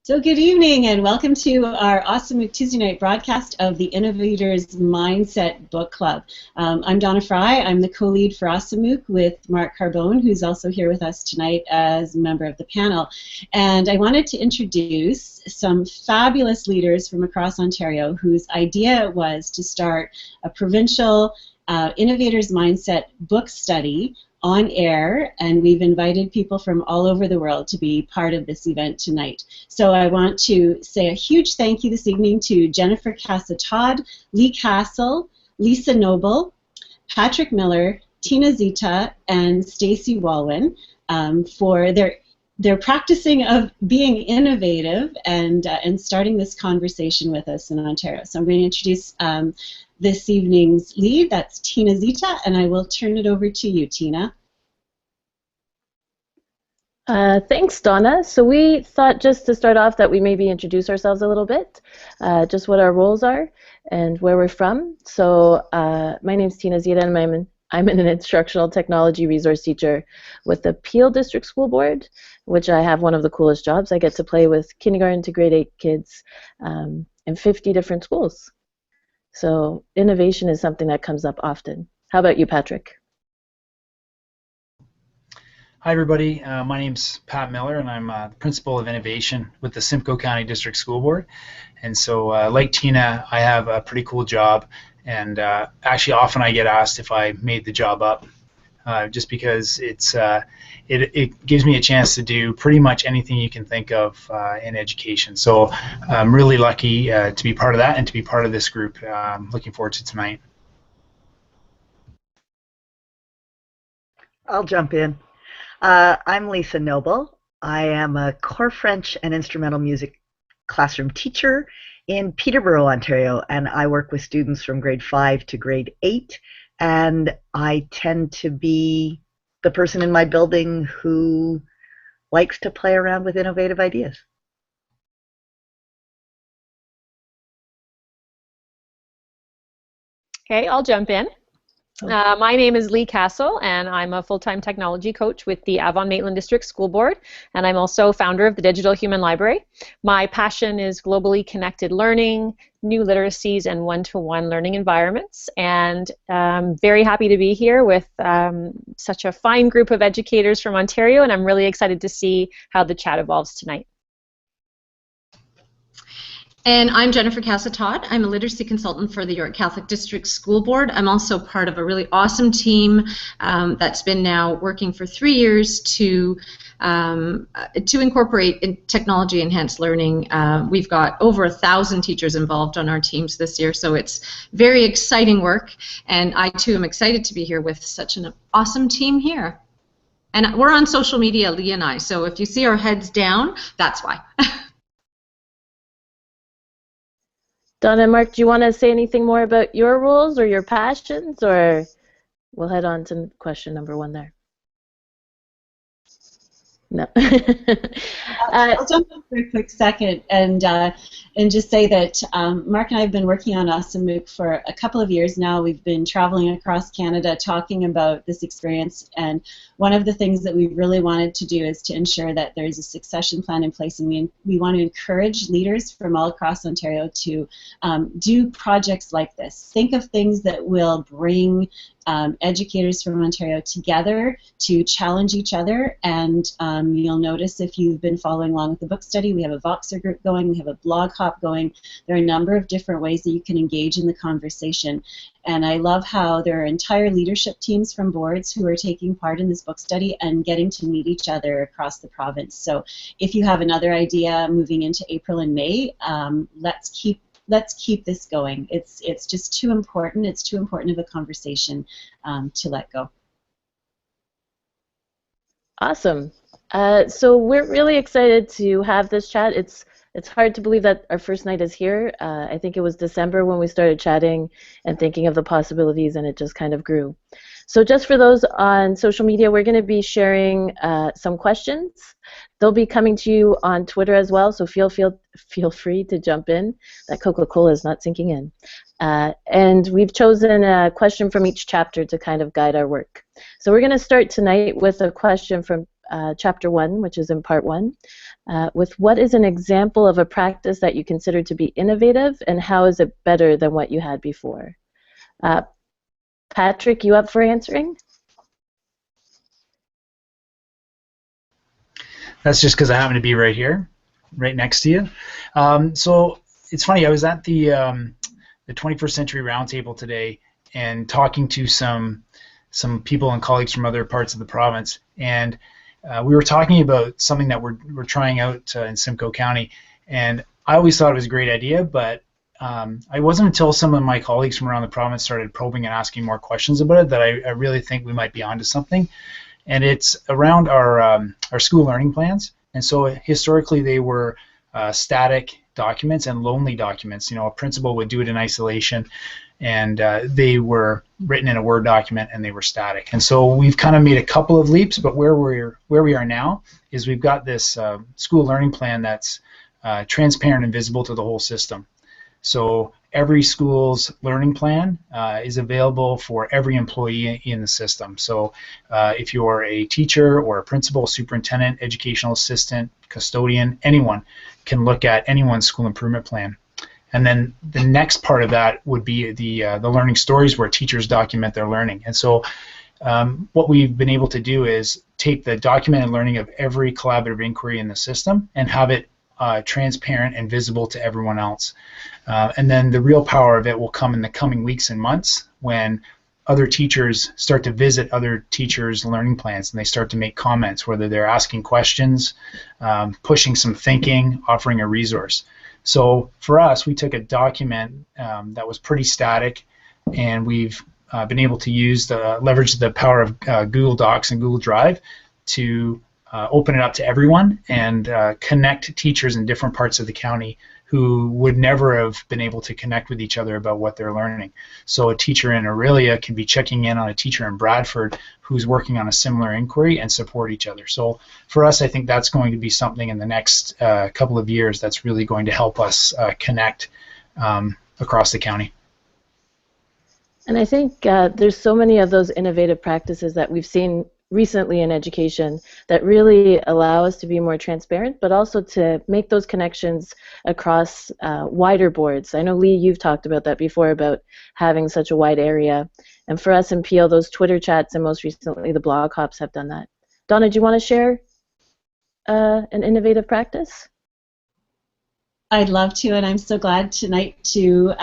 So good evening and welcome to our awesome Tuesday night broadcast of the Innovators Mindset Book Club. I'm Donna Fry. I'm the co-lead for Awesome with Mark Carbone, who's also here with us tonight as a member of the panel. And I wanted to introduce some fabulous leaders from across Ontario whose idea was to start a provincial Innovators Mindset book study on air, and we've invited people from all over the world to be part of this event tonight. So I want to say a huge thank you this evening to Jennifer Casa-Todd, Lee Castle, Lisa Noble, Patrick Miller, Tina Zita, and Stacy Walwyn for their practicing of being innovative and starting this conversation with us in Ontario. So I'm going to introduce this evening's lead. That's Tina Zita, and I will turn it over to you, Tina. Thanks, Donna. So we thought just to start off that we maybe introduce ourselves a little bit, just what our roles are and where we're from. So my name's Tina Zita, and I'm an instructional technology resource teacher with the Peel District School Board, which I have one of the coolest jobs. I get to play with kindergarten to grade 8 kids in 50 different schools. So innovation is something that comes up often. How about you, Patrick? Hi, everybody. My name's Pat Miller, and I'm the Principal of Innovation with the Simcoe County District School Board. And so, like Tina, I have a pretty cool job, and actually often I get asked if I made the job up, just because it gives me a chance to do pretty much anything you can think of in education. So I'm really lucky to be part of that and to be part of this group. Looking forward to tonight. I'll jump in. I'm Lisa Noble. I am a core French and instrumental music classroom teacher in Peterborough, Ontario, and I work with students from grade 5 to grade 8, and I tend to be the person in my building who likes to play around with innovative ideas. Okay, I'll jump in. My name is Lee Castle, and I'm a full-time technology coach with the Avon-Maitland District School Board, and I'm also founder of the Digital Human Library. My passion is globally connected learning, new literacies, and one-to-one learning environments, and I'm very happy to be here with such a fine group of educators from Ontario, and I'm really excited to see how the chat evolves tonight. And I'm Jennifer Casa-Todd. I'm a literacy consultant for the York Catholic District School Board. I'm also part of a really awesome team that's been now working for 3 years to incorporate technology-enhanced learning. We've got over 1,000 teachers involved on our teams this year, so it's very exciting work. And I, too, am excited to be here with such an awesome team here. And we're on social media, Lee and I, so if you see our heads down, that's why. Donna and Mark, do you want to say anything more about your roles or your passions, or we'll head on to question number 1 there? No. I'll jump in for a quick second and just say that Mark and I have been working on Awesome MOOC for a couple of years now. We've been traveling across Canada talking about this experience, and one of the things that we really wanted to do is to ensure that there's a succession plan in place, and we want to encourage leaders from all across Ontario to do projects like this. Think of things that will bring educators from Ontario together to challenge each other, and you'll notice if you've been following along with the book study, we have a Voxer group going, we have a blog hop going. There are a number of different ways that you can engage in the conversation, and I love how there are entire leadership teams from boards who are taking part in this book study and getting to meet each other across the province. So if you have another idea moving into April and May, let's keep this going. It's just too important. It's too important of a conversation to let go. Awesome. So we're really excited to have this chat. It's hard to believe that our first night is here. I think it was December when we started chatting and thinking of the possibilities, and it just kind of grew. So just for those on social media, we're going to be sharing some questions. They'll be coming to you on Twitter as well, so feel free to jump in. That Coca-Cola is not sinking in. And we've chosen a question from each chapter to kind of guide our work. So we're going to start tonight with a question from Chapter 1, which is in Part 1, with what is an example of a practice that you consider to be innovative, and how is it better than what you had before? Patrick, you up for answering? That's just because I happen to be right here, right next to you. So it's funny, I was at the 21st Century Roundtable today and talking to some people and colleagues from other parts of the province, and we were talking about something that we're trying out in Simcoe County, and I always thought it was a great idea, but it wasn't until some of my colleagues from around the province started probing and asking more questions about it that I really think we might be onto something. And it's around our school learning plans. And so historically they were static documents and lonely documents. You know, a principal would do it in isolation, and they were written in a Word document and they were static. And so we've kind of made a couple of leaps, but where we are now is we've got this school learning plan that's transparent and visible to the whole system. So every school's learning plan is available for every employee in the system. So if you're a teacher or a principal, superintendent, educational assistant, custodian, anyone can look at anyone's school improvement plan. And then the next part of that would be the learning stories, where teachers document their learning. And so what we've been able to do is take the documented learning of every collaborative inquiry in the system and have it transparent and visible to everyone else. And then the real power of it will come in the coming weeks and months when other teachers start to visit other teachers' learning plans and they start to make comments, whether they're asking questions, pushing some thinking, offering a resource. So for us, we took a document that was pretty static, and we've been able to leverage the power of Google Docs and Google Drive to open it up to everyone and connect teachers in different parts of the county who would never have been able to connect with each other about what they're learning. So a teacher in Aurelia can be checking in on a teacher in Bradford who's working on a similar inquiry and support each other. So for us, I think that's going to be something in the next couple of years that's really going to help us connect across the county. And I think there's so many of those innovative practices that we've seen recently in education that really allow us to be more transparent, but also to make those connections across wider boards. I know, Lee, you've talked about that before, about having such a wide area. And for us in Peel, those Twitter chats and most recently the blog hops have done that. Donna, do you want to share an innovative practice? I'd love to, and I'm so glad tonight to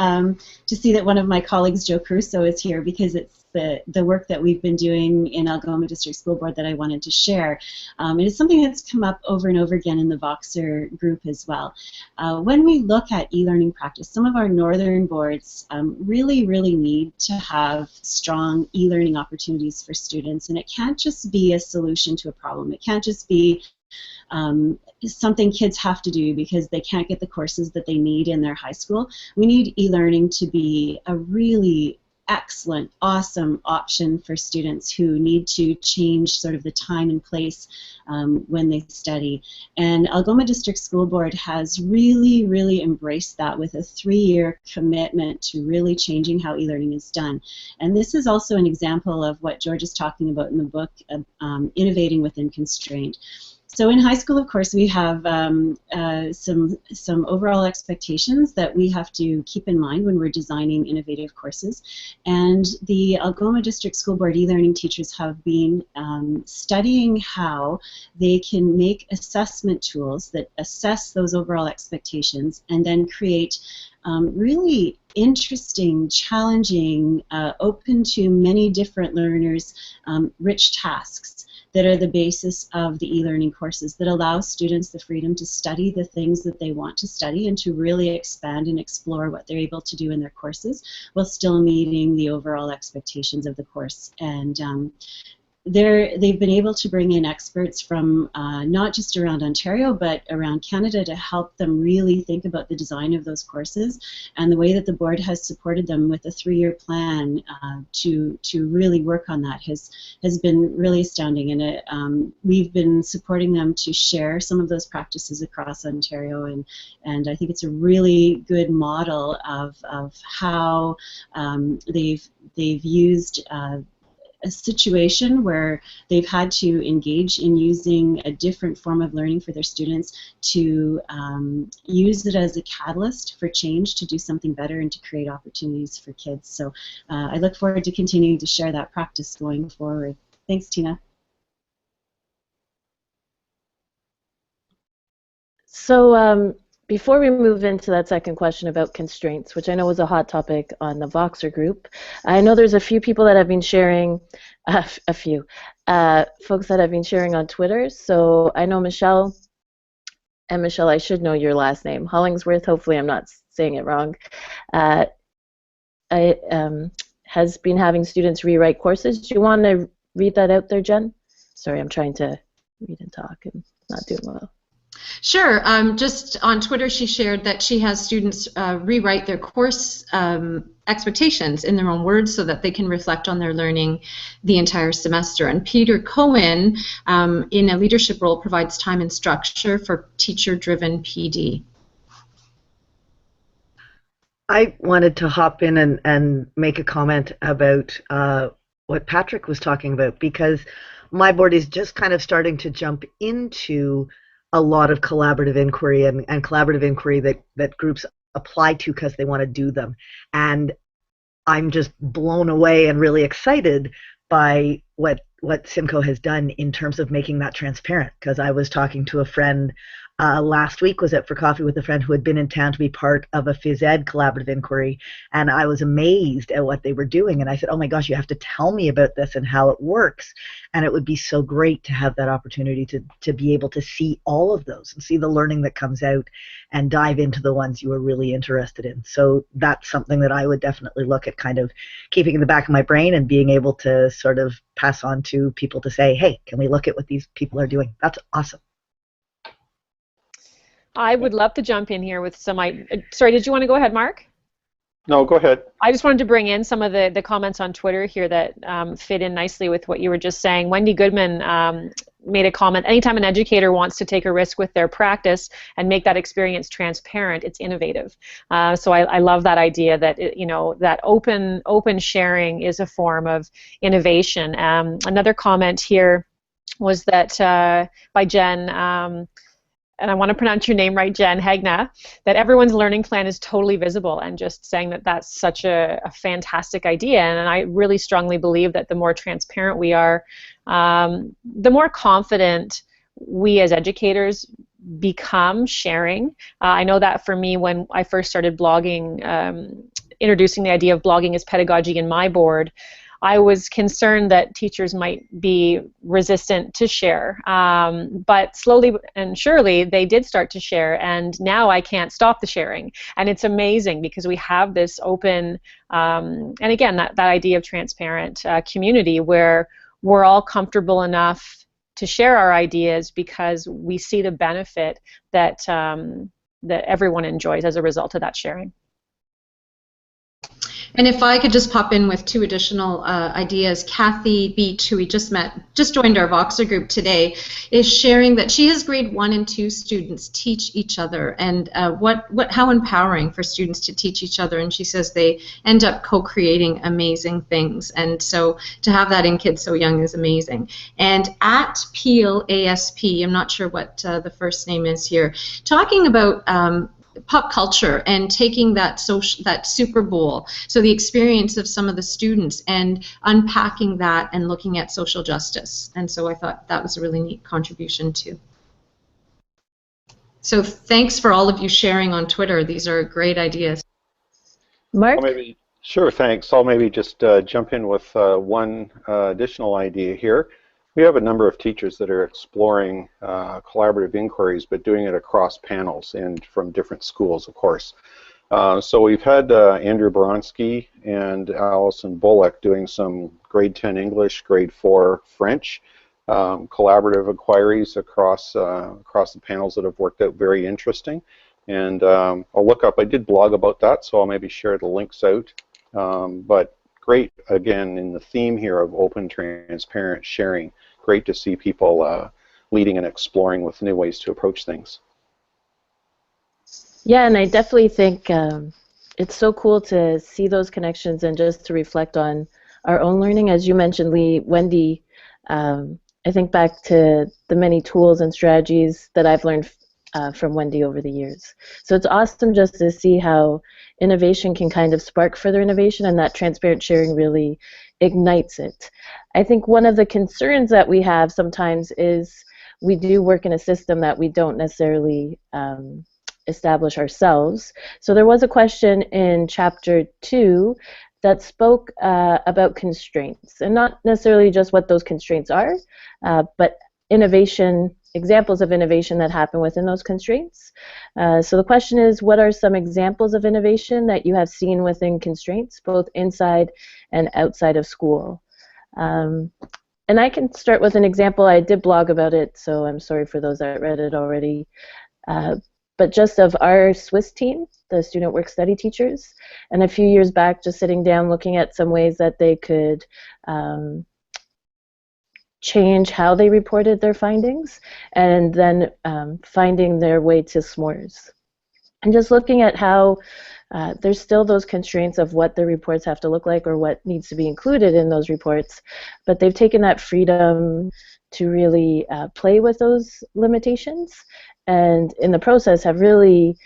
see that one of my colleagues, Joe Caruso, is here, because it's the work that we've been doing in Algoma District School Board that I wanted to share. It is something that's come up over and over again in the Voxer group as well. When we look at e-learning practice, some of our northern boards really need to have strong e-learning opportunities for students, and it can't just be a solution to a problem. It can't just be something kids have to do because they can't get the courses that they need in their high school. We need e-learning to be a really excellent, awesome option for students who need to change sort of the time and place when they study. And Algoma District School Board has really embraced that with a 3-year commitment to really changing how e-learning is done. And this is also an example of what George is talking about in the book, Innovating Within Constraint. So in high school, of course, we have some overall expectations that we have to keep in mind when we're designing innovative courses. And the Algoma District School Board e-learning teachers have been studying how they can make assessment tools that assess those overall expectations and then create really interesting, challenging, open to many different learners, rich tasks that are the basis of the e-learning courses that allow students the freedom to study the things that they want to study and to really expand and explore what they're able to do in their courses while still meeting the overall expectations of the course. And they've been able to bring in experts from not just around Ontario but around Canada to help them really think about the design of those courses, and the way that the board has supported them with a 3-year plan to really work on that has been really astounding. And we've been supporting them to share some of those practices across Ontario, and I think it's a really good model of how they've used a situation where they've had to engage in using a different form of learning for their students to use it as a catalyst for change, to do something better and to create opportunities for kids. So I look forward to continuing to share that practice going forward. Thanks, Tina. So before we move into that second question about constraints, which I know was a hot topic on the Voxer group, I know there's a few people that have been sharing, a few folks that have been sharing on Twitter. So I know Michelle, and Michelle, I should know your last name, Hollingsworth, hopefully I'm not saying it wrong, has been having students rewrite courses. Do you want to read that out there, Jen? Sorry, I'm trying to read and talk and not doing well. Sure. Just on Twitter, she shared that she has students rewrite their course expectations in their own words so that they can reflect on their learning the entire semester. And Peter Cohen, in a leadership role, provides time and structure for teacher-driven PD. I wanted to hop in and make a comment about what Patrick was talking about, because my board is just kind of starting to jump into a lot of collaborative inquiry and collaborative inquiry that groups apply to because they want to do them. And I'm just blown away and really excited by what Simcoe has done in terms of making that transparent. Because I was talking to a friend last week, was out for coffee with a friend who had been in town to be part of a phys ed collaborative inquiry, and I was amazed at what they were doing. And I said, oh my gosh, you have to tell me about this and how it works. And it would be so great to have that opportunity to be able to see all of those and see the learning that comes out and dive into the ones you are really interested in. So that's something that I would definitely look at, kind of keeping in the back of my brain and being able to sort of pass on to people to say, hey, can we look at what these people are doing? That's awesome. I would love to jump in here with some. Sorry, did you want to go ahead, Mark? No, go ahead. I just wanted to bring in some of the comments on Twitter here that fit in nicely with what you were just saying. Wendy Goodman made a comment: anytime an educator wants to take a risk with their practice and make that experience transparent, it's innovative. So I love that idea that that open sharing is a form of innovation. Another comment here was that by Jen. And I want to pronounce your name right, Jen Hegna, that everyone's learning plan is totally visible, and just saying that that's such a fantastic idea. And I really strongly believe that the more transparent we are, the more confident we as educators become sharing. I know that for me, when I first started blogging, introducing the idea of blogging as pedagogy in my board, I was concerned that teachers might be resistant to share, but slowly and surely they did start to share, and now I can't stop the sharing. And it's amazing because we have this open, and again, that idea of transparent community where we're all comfortable enough to share our ideas because we see the benefit that, that everyone enjoys as a result of that sharing. And if I could just pop in with two additional ideas, Kathy Beach, who we just joined our Voxer group today, is sharing that she has grade 1 and 2 students teach each other, and how empowering for students to teach each other. And she says they end up co-creating amazing things, and so to have that in kids so young is amazing. And at Peel ASP, I'm not sure what the first name is here, talking about pop culture and taking that Super Bowl, so the experience of some of the students, and unpacking that and looking at social justice. And so I thought that was a really neat contribution too. So thanks for all of you sharing on Twitter. These are great ideas. Mark? Sure, thanks. I'll maybe just jump in with one additional idea here. We have a number of teachers that are exploring collaborative inquiries, but doing it across panels and from different schools, of course. So we've had Andrew Boronsky and Allison Bullock doing some grade 10 English, grade 4 French collaborative inquiries across the panels that have worked out very interesting. And I'll look up, I did blog about that, so I'll maybe share the links out. But great, again, in the theme here of open, transparent sharing. Great to see people leading and exploring with new ways to approach things. Yeah, and I definitely think it's so cool to see those connections and just to reflect on our own learning. As you mentioned, Lee, Wendy, I think back to the many tools and strategies that I've learned from Wendy over the years. So it's awesome just to see how innovation can kind of spark further innovation, and that transparent sharing really ignites it. I think one of the concerns that we have sometimes is we do work in a system that we don't necessarily establish ourselves. So there was a question in Chapter 2 that spoke about constraints, and not necessarily just what those constraints are, but innovation, examples of innovation that happen within those constraints. So the question is, what are some examples of innovation that you have seen within constraints, both inside and outside of school? And I can start with an example. I did blog about it, so I'm sorry for those that read it already. But just of our Swiss team, the student work study teachers, and a few years back just sitting down looking at some ways that they could change how they reported their findings, and then finding their way to s'mores. And just looking at how there's still those constraints of what the reports have to look like or what needs to be included in those reports, but they've taken that freedom to really play with those limitations, and in the process have really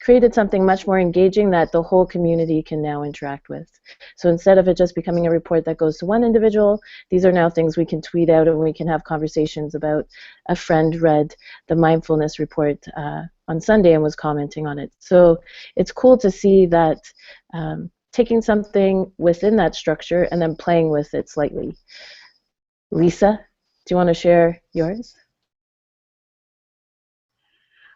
created something much more engaging that the whole community can now interact with. So instead of it just becoming a report that goes to one individual, these are now things we can tweet out and we can have conversations about. A friend read the mindfulness report on Sunday and was commenting on it. So it's cool to see that taking something within that structure and then playing with it slightly. Lisa, do you want to share yours?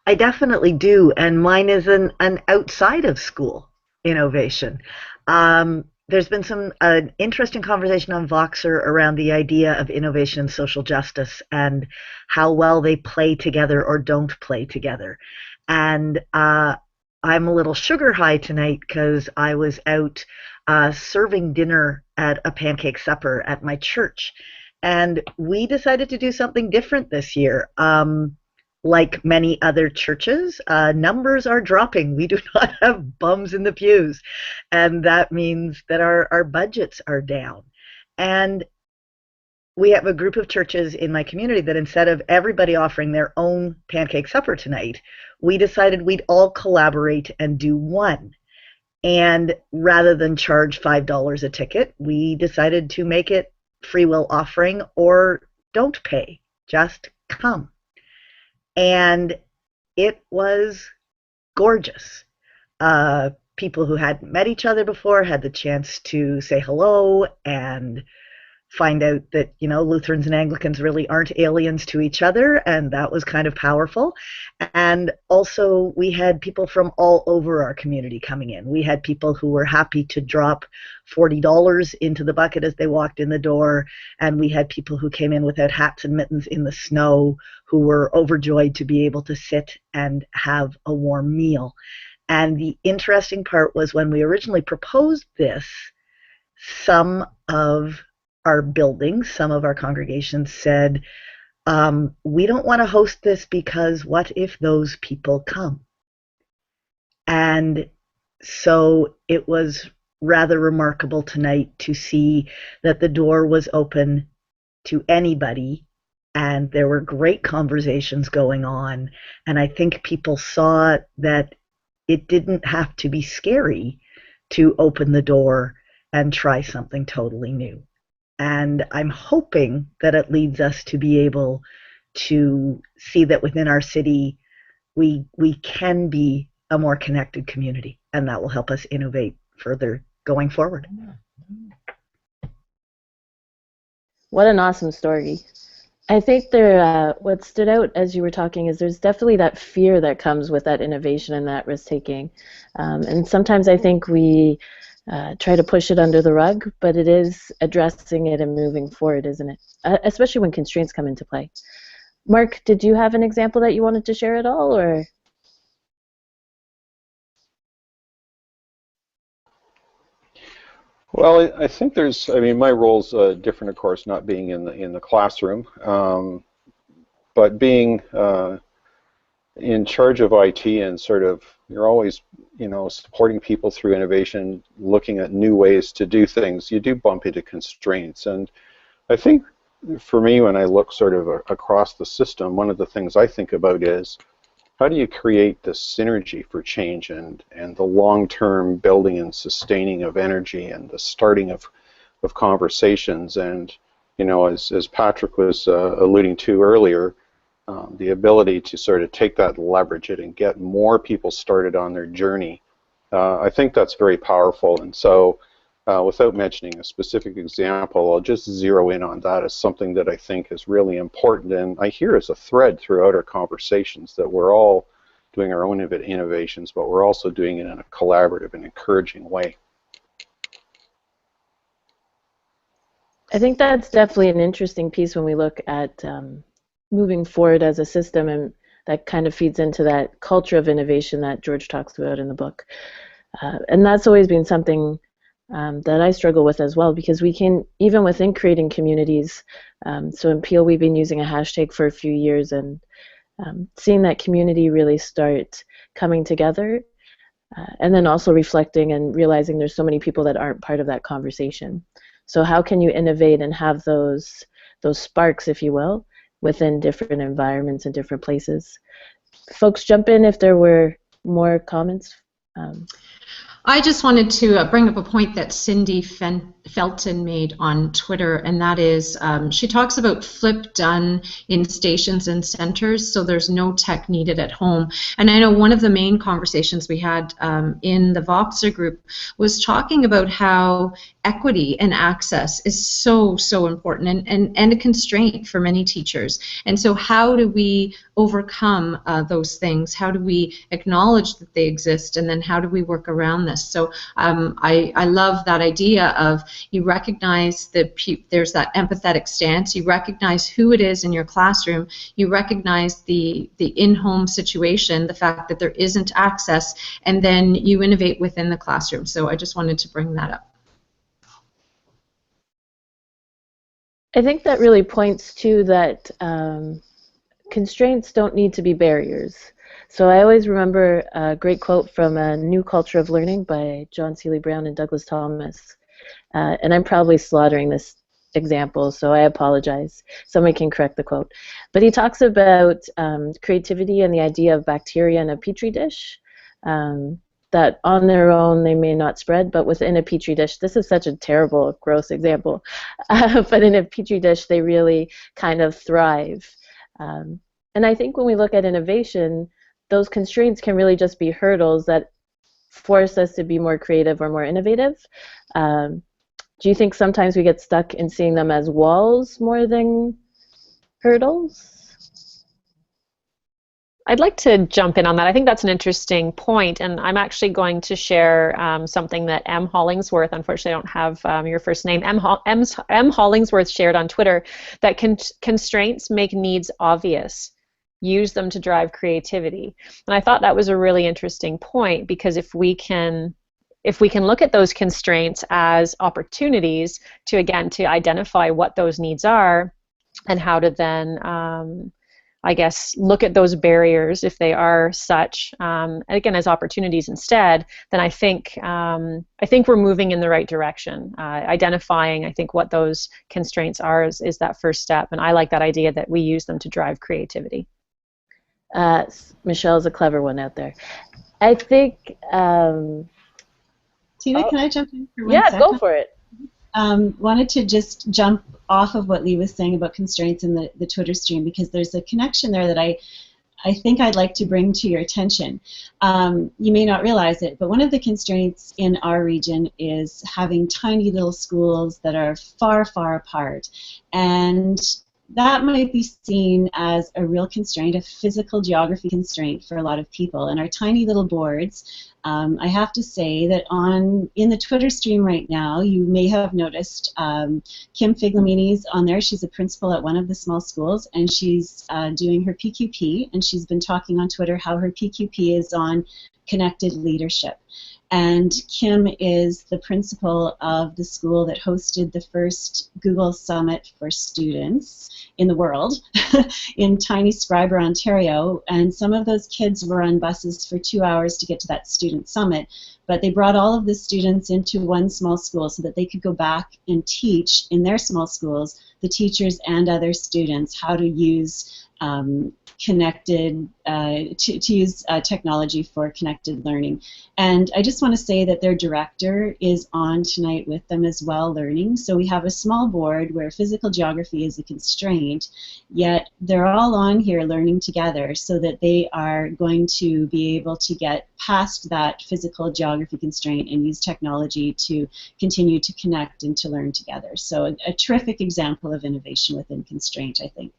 I definitely do, and mine is an outside of school innovation. There's been some interesting conversation on Voxer around the idea of innovation and social justice and how well they play together or don't play together. And I'm a little sugar high tonight because I was out serving dinner at a pancake supper at my church. And we decided to do something different this year. Like many other churches, numbers are dropping. We do not have bums in the pews, and that means that our budgets are down. And we have a group of churches in my community that instead of everybody offering their own pancake supper tonight, we decided we'd all collaborate and do one. And rather than charge $5 a ticket, we decided to make it free will offering or don't pay, just come. And it was gorgeous. People who hadn't met each other before had the chance to say hello and find out that, you know, Lutherans and Anglicans really aren't aliens to each other, and that was kind of powerful. And also we had people from all over our community coming in. We had people who were happy to drop $40 into the bucket as they walked in the door, and we had people who came in without hats and mittens in the snow who were overjoyed to be able to sit and have a warm meal. And the interesting part was when we originally proposed this, some of our buildings, some of our congregations said, we don't want to host this because what if those people come? And so it was rather remarkable tonight to see that the door was open to anybody, and there were great conversations going on. And I think people saw that it didn't have to be scary to open the door and try something totally new. And I'm hoping that it leads us to be able to see that within our city, we can be a more connected community, and that will help us innovate further going forward. What an awesome story. I think what stood out as you were talking is there's definitely that fear that comes with that innovation and that risk-taking. And sometimes I think we try to push it under the rug, but it is addressing it and moving forward, isn't it? Especially when constraints come into play. Mark, did you have an example that you wanted to share at all, or? Well, I think there's, I mean, my role's different, of course, not being in the classroom, but being in charge of IT and sort of you're always, you know, supporting people through innovation, looking at new ways to do things, you do bump into constraints. And I think for me, when I look sort of across the system, one of the things I think about is how do you create the synergy for change and the long-term building and sustaining of energy and the starting of conversations. And, you know, as Patrick was alluding to earlier, the ability to sort of take that, leverage it, and get more people started on their journey, I think that's very powerful. And so without mentioning a specific example, I'll just zero in on that as something that I think is really important. And I hear as a thread throughout our conversations that we're all doing our own innovations, but we're also doing it in a collaborative and encouraging way. I think that's definitely an interesting piece when we look at moving forward as a system, and that kind of feeds into that culture of innovation that George talks about in the book. And that's always been something that I struggle with as well, because we can, even within creating communities, so in Peel we've been using a hashtag for a few years, and seeing that community really start coming together, and then also reflecting and realizing there's so many people that aren't part of that conversation. So how can you innovate and have those sparks, if you will, within different environments and different places? Folks, jump in if there were more comments. I just wanted to bring up a point that Cindy Felton made on Twitter, and that is she talks about flip done in stations and centers, so there's no tech needed at home. And I know one of the main conversations we had in the Voxer group was talking about how equity and access is so important and a constraint for many teachers. And so how do we overcome those things? How do we acknowledge that they exist, and then how do we work around this? So I love that idea of you recognize that there's that empathetic stance, you recognize who it is in your classroom, you recognize the in-home situation, the fact that there isn't access, and then you innovate within the classroom. So I just wanted to bring that up. I think that really points to that constraints don't need to be barriers. So I always remember a great quote from A New Culture of Learning by John Seeley Brown and Douglas Thomas. And I'm probably slaughtering this example, so I apologize. Somebody can correct the quote. But he talks about creativity and the idea of bacteria in a petri dish, that on their own they may not spread, but within a petri dish, this is such a terrible, gross example, but in a petri dish they really kind of thrive. And I think when we look at innovation, those constraints can really just be hurdles that force us to be more creative or more innovative. Do you think sometimes we get stuck in seeing them as walls more than hurdles? I'd like to jump in on that. I think that's an interesting point, and I'm actually going to share something that M. Hollingsworth, unfortunately I don't have your first name, M. Hollingsworth shared on Twitter, that constraints make needs obvious. Use them to drive creativity. And I thought that was a really interesting point, because if we can look at those constraints as opportunities to, again, to identify what those needs are and how to then I guess look at those barriers if they are such, again, as opportunities instead, then I think we're moving in the right direction. Identifying, I think, what those constraints are is that first step, and I like that idea that we use them to drive creativity. Michelle's a clever one out there. I think. Tina, can I jump in for 1 second? Yeah, go for it. Wanted to just jump off of what Lee was saying about constraints in the Twitter stream, because there's a connection there that I think I'd like to bring to your attention. You may not realize it, but one of the constraints in our region is having tiny little schools that are far, far apart. And that might be seen as a real constraint, a physical geography constraint for a lot of people. And our tiny little boards I have to say that in the Twitter stream right now, you may have noticed Kim Figlamini's on there. She's a principal at one of the small schools, and she's doing her PQP, and she's been talking on Twitter how her PQP is on connected leadership. And Kim is the principal of the school that hosted the first Google Summit for students in the world in tiny Scriber, Ontario. And some of those kids were on buses for 2 hours to get to that student summit. But they brought all of the students into one small school so that they could go back and teach in their small schools, the teachers and other students, how to use connected, to use technology for connected learning. And I just want to say that their director is on tonight with them as well, learning. So we have a small board where physical geography is a constraint, yet they're all on here learning together so that they are going to be able to get past that physical geography constraint and use technology to continue to connect and to learn together. So a terrific example of innovation within constraint, I think.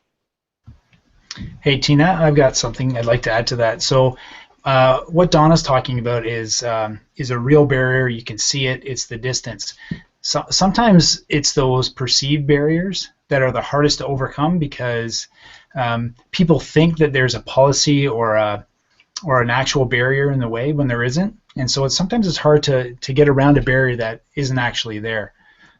Hey Tina, I've got something I'd like to add to that. So what Donna's talking about is a real barrier. You can see it. It's the distance. So, sometimes it's those perceived barriers that are the hardest to overcome because people think that there's a policy or an actual barrier in the way when there isn't. And so sometimes it's hard to get around a barrier that isn't actually there.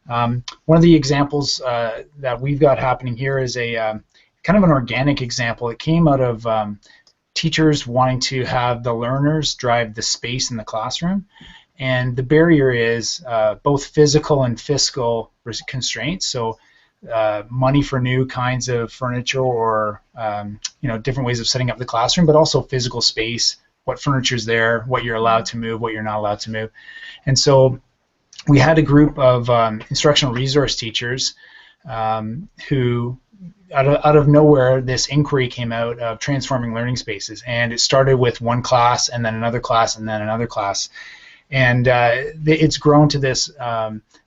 One of the examples that we've got happening here is a kind of an organic example. It came out of teachers wanting to have the learners drive the space in the classroom, and the barrier is both physical and fiscal constraints. So money for new kinds of furniture or different ways of setting up the classroom, but also physical space, what furniture's there, what you're allowed to move, what you're not allowed to move. And so we had a group of instructional resource teachers who out of nowhere, this inquiry came out of transforming learning spaces, and it started with one class, and then another class, and then another class, and it's grown to this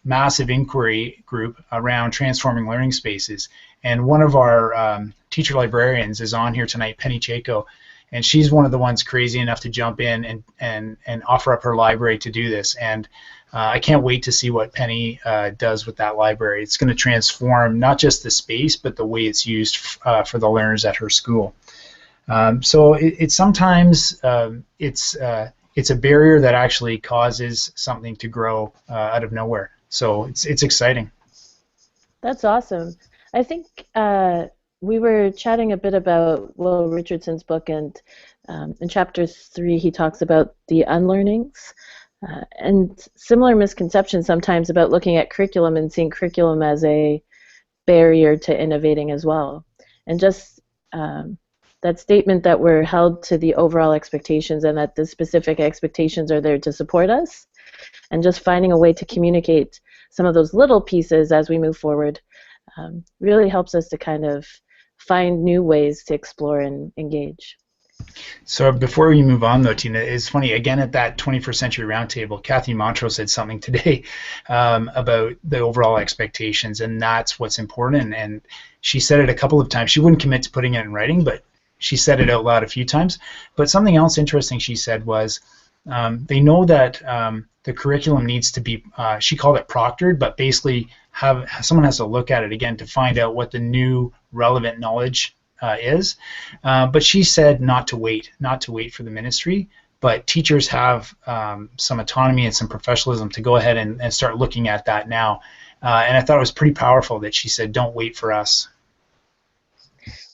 massive inquiry group around transforming learning spaces. And one of our teacher librarians is on here tonight, Penny Chaco, and she's one of the ones crazy enough to jump in and offer up her library to do this. And I can't wait to see what Penny does with that library. It's going to transform not just the space, but the way it's used for the learners at her school. So it's sometimes it's a barrier that actually causes something to grow out of nowhere. So it's exciting. That's awesome. I think we were chatting a bit about Will Richardson's book, and in chapter 3 he talks about the unlearnings. And similar misconceptions sometimes about looking at curriculum and seeing curriculum as a barrier to innovating as well. And just that statement that we're held to the overall expectations and that the specific expectations are there to support us, and just finding a way to communicate some of those little pieces as we move forward really helps us to kind of find new ways to explore and engage. So before we move on, though, Tina, it's funny, again, at that 21st Century Roundtable, Kathy Montrose said something today about the overall expectations, and that's what's important. And she said it a couple of times. She wouldn't commit to putting it in writing, but she said it out loud a few times. But something else interesting she said was they know that the curriculum needs to be, she called it proctored, but basically someone has to look at it again to find out what the new relevant knowledge is. But she said not to wait for the ministry, but teachers have some autonomy and some professionalism to go ahead and start looking at that now. And I thought it was pretty powerful that she said, don't wait for us.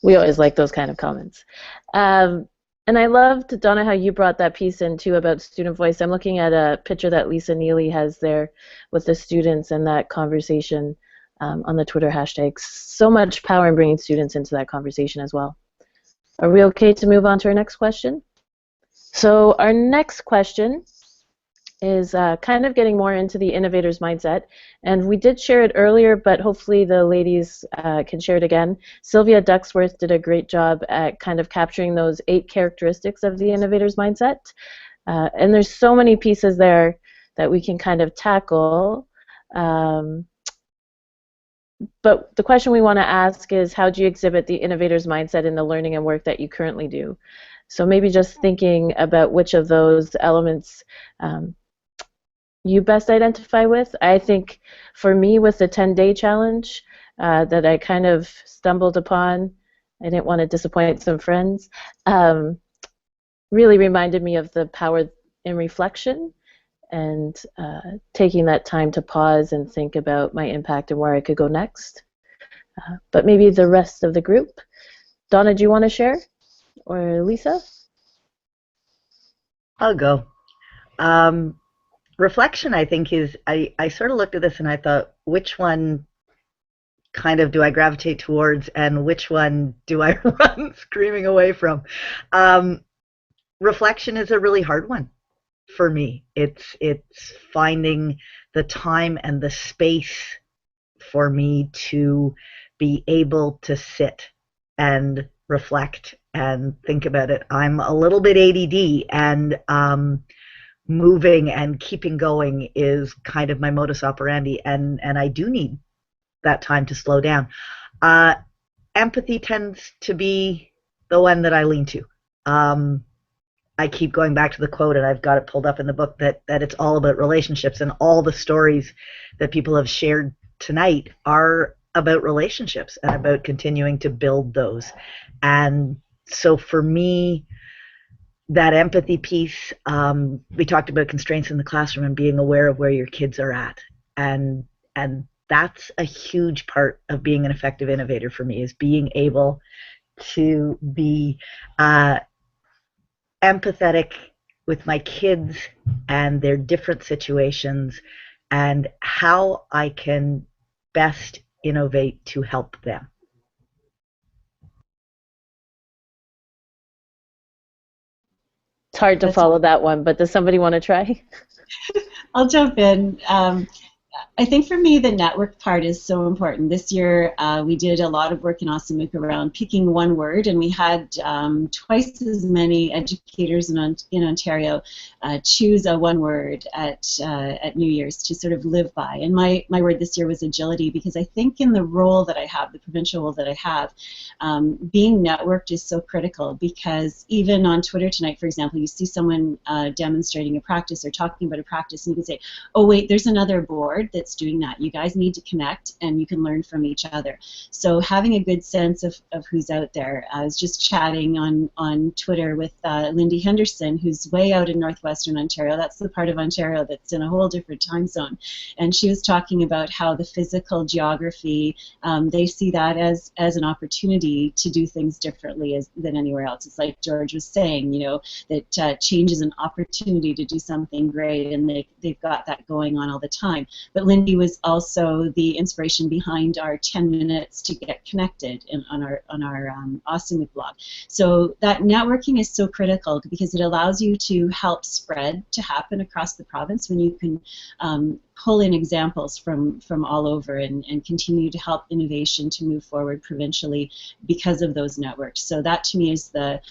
We always like those kind of comments. And I loved, Donna, how you brought that piece in too about student voice. I'm looking at a picture that Lisa Neely has there with the students and that conversation on the Twitter hashtags. So much power in bringing students into that conversation as well. Are we okay to move on to our next question? So our next question is kind of getting more into the innovator's mindset, and we did share it earlier, but hopefully the ladies can share it again. Sylvia Ducksworth did a great job at kind of capturing those 8 characteristics of the innovator's mindset, and there's so many pieces there that we can kind of tackle. but the question we want to ask is, how do you exhibit the innovator's mindset in the learning and work that you currently do? So maybe just thinking about which of those elements you best identify with. I think for me, with the 10-day challenge that I kind of stumbled upon, I didn't want to disappoint some friends, really reminded me of the power in reflection and taking that time to pause and think about my impact and where I could go next. But maybe the rest of the group. Donna, do you want to share? Or Lisa? I'll go. Reflection, I think, is, I sort of looked at this and I thought, which one kind of do I gravitate towards and which one do I run screaming away from? Reflection is a really hard one for me. It's finding the time and the space for me to be able to sit and reflect and think about it. I'm a little bit ADD, and moving and keeping going is kind of my modus operandi, and I do need that time to slow down. Empathy tends to be the one that I lean to. I keep going back to the quote, and I've got it pulled up in the book, that it's all about relationships, and all the stories that people have shared tonight are about relationships and about continuing to build those. And so for me, that empathy piece, we talked about constraints in the classroom and being aware of where your kids are at, and that's a huge part of being an effective innovator for me, is being able to be empathetic with my kids and their different situations and how I can best innovate to help them. It's hard to follow that one, but does somebody want to try? I'll jump in. I think for me, the network part is so important. This year, we did a lot of work in Osamuc around picking one word, and we had twice as many educators in Ontario choose a one word at New Year's to sort of live by. And my word this year was agility, because I think in the role that I have, the provincial role that I have, being networked is so critical, because even on Twitter tonight, for example, you see someone demonstrating a practice or talking about a practice, and you can say, oh wait, there's another board that's doing that. You guys need to connect, and you can learn from each other. So having a good sense of who's out there. I was just chatting on Twitter with Lindy Henderson, who's way out in northwestern Ontario. That's the part of Ontario that's in a whole different time zone. And she was talking about how the physical geography, they see that as an opportunity to do things differently than anywhere else. It's like George was saying, you know, that change is an opportunity to do something great, and they've got that going on all the time. But Lindy was also the inspiration behind our 10 minutes to get connected on our Osamuc blog. So that networking is so critical, because it allows you to help spread to happen across the province when you can pull in examples from all over and continue to help innovation to move forward provincially because of those networks. So that to me is the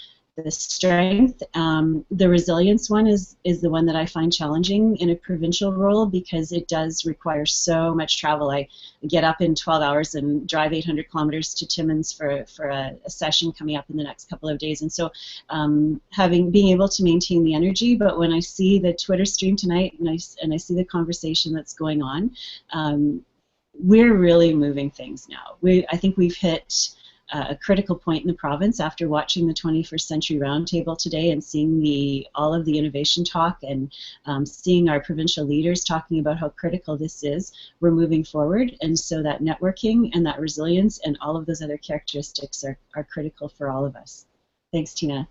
strength. The resilience one is the one that I find challenging in a provincial role, because it does require so much travel. I get up in 12 hours and drive 800 kilometers to Timmins for a session coming up in the next couple of days. And so being able to maintain the energy, but when I see the Twitter stream tonight and I see the conversation that's going on, we're really moving things now. I think we've hit a critical point in the province after watching the 21st Century Roundtable today and seeing all of the innovation talk, and seeing our provincial leaders talking about how critical this is. We're moving forward, and so that networking and that resilience and all of those other characteristics are critical for all of us. Thanks, Tina.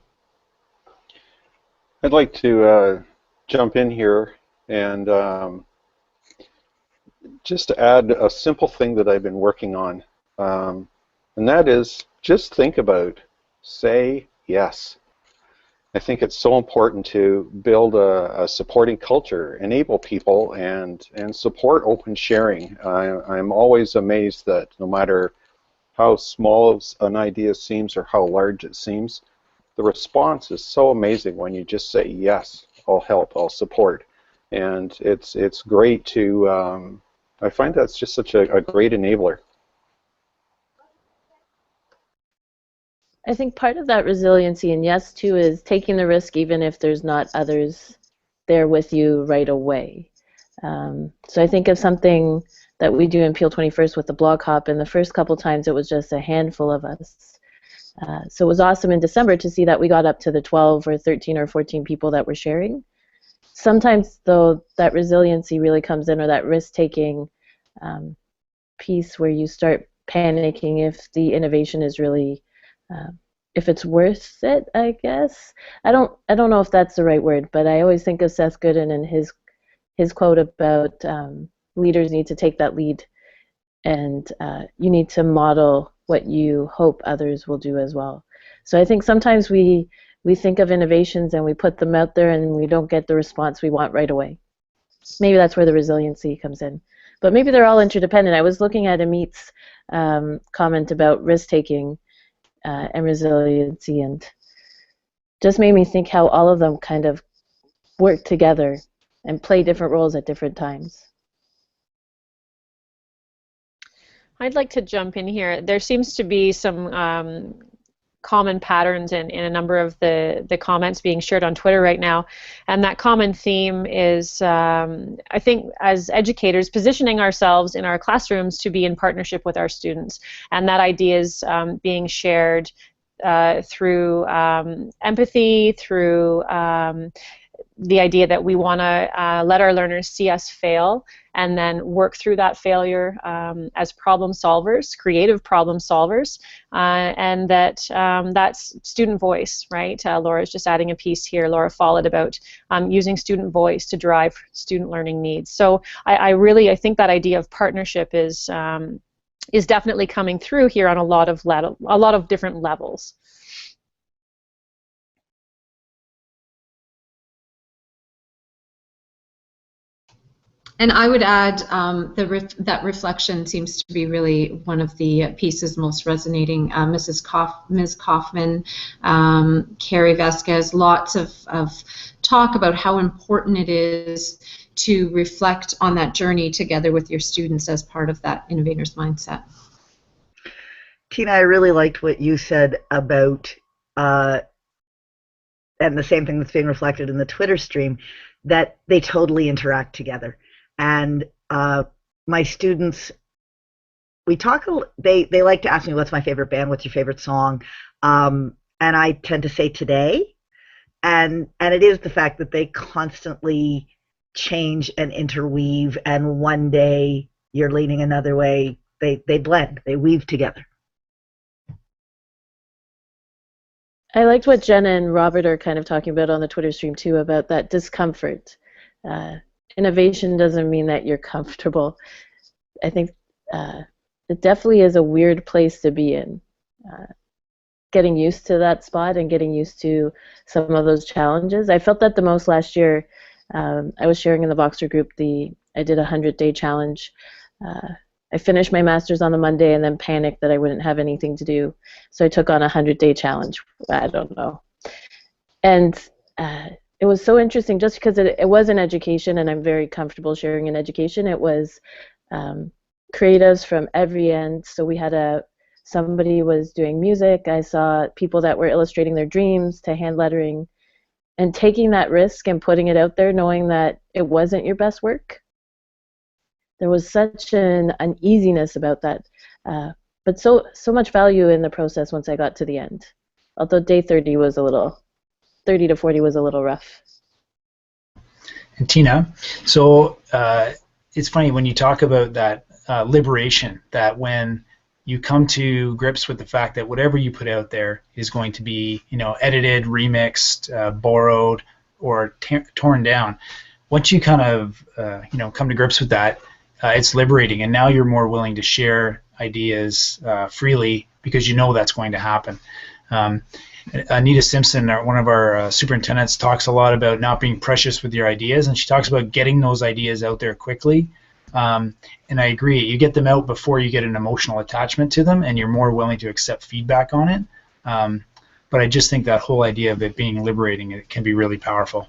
I'd like to jump in here and just add a simple thing that I've been working on. And that is, just think about, say yes. I think it's so important to build a supporting culture, enable people, and support open sharing. I'm always amazed that no matter how small an idea seems or how large it seems, the response is so amazing when you just say yes, I'll help, I'll support. And it's great to, I find that's just such a great enabler. I think part of that resiliency and yes too is taking the risk even if there's not others there with you right away. So I think of something that we do in Peel 21st with the blog hop, and the first couple times it was just a handful of us. So it was awesome in December to see that we got up to the 12 or 13 or 14 people that were sharing. Sometimes, though, that resiliency really comes in, or that risk-taking piece where you start panicking if the innovation is really, if it's worth it, I guess. I don't know if that's the right word, but I always think of Seth Godin and his quote about leaders need to take that lead, and you need to model what you hope others will do as well. So I think sometimes we think of innovations and we put them out there and we don't get the response we want right away. Maybe that's where the resiliency comes in. But maybe they're all interdependent. I was looking at Amit's comment about risk-taking and resiliency, and just made me think how all of them kind of work together and play different roles at different times. I'd like to jump in here. There seems to be some common patterns in a number of the comments being shared on Twitter right now, and that common theme is, I think, as educators, positioning ourselves in our classrooms to be in partnership with our students, and that idea is being shared through empathy, through the idea that we want to let our learners see us fail and then work through that failure as problem solvers, creative problem solvers, and that that's student voice, right? Laura's just adding a piece here, Laura Follett, about using student voice to drive student learning needs. So I think that idea of partnership is definitely coming through here on a lot of different levels. And I would add that reflection seems to be really one of the pieces most resonating. Ms. Kaufman, Carrie Vasquez, lots of talk about how important it is to reflect on that journey together with your students as part of that innovator's mindset. Tina, I really liked what you said about, and the same thing that's being reflected in the Twitter stream, that they totally interact together. And my students, they like to ask me, what's my favorite band, what's your favorite song? And I tend to say Today. And it is the fact that they constantly change and interweave, and one day you're leaning another way. They blend, they weave together. I liked what Jenna and Robert are kind of talking about on the Twitter stream too, about that discomfort. Innovation doesn't mean that you're comfortable. I think it definitely is a weird place to be in. Getting used to that spot and getting used to some of those challenges. I felt that the most last year. I was sharing in the Voxer group, I did a 100-day challenge. I finished my master's on the Monday and then panicked that I wouldn't have anything to do. So I took on a 100-day challenge. I don't know. And it was so interesting just because it was in education, and I'm very comfortable sharing in education. It was creatives from every end. So we had somebody was doing music. I saw people that were illustrating their dreams to hand lettering, and taking that risk and putting it out there knowing that it wasn't your best work. There was such an uneasiness about that, but so much value in the process once I got to the end. Although day 30 to 40 was a little rough. And Tina, so it's funny when you talk about that liberation, that when you come to grips with the fact that whatever you put out there is going to be, edited, remixed, borrowed, or torn down. Once you kind of, come to grips with that, it's liberating, and now you're more willing to share ideas freely because you know that's going to happen. Anita Simpson, one of our superintendents, talks a lot about not being precious with your ideas, and she talks about getting those ideas out there quickly. And I agree. You get them out before you get an emotional attachment to them, and you're more willing to accept feedback on it. But I just think that whole idea of it being liberating, it can be really powerful.